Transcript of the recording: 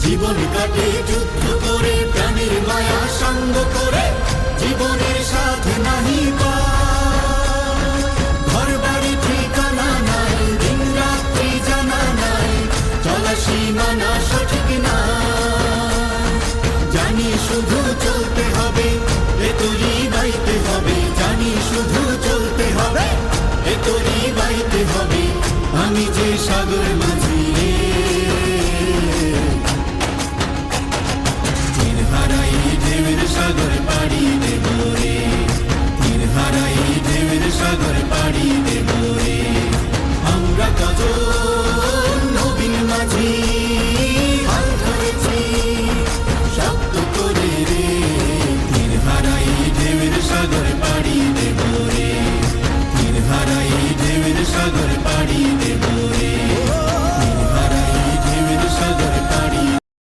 জীবন কাটে যুদ্ধ করে, প্রাণের মায়া সঙ্গ করে, জীবনের সাথে নাহি পার। ঘর বাড়ি ঠিকানা নাই, দিন রাত্রি জানা নাই, চলা সীমানা সঠিক না। জানি শুধু চলতে হবে, এ তরি বাইতে হবে। জানি শুধু চলতে হবে, এ তরি বাইতে হবে। আমি যে সাগর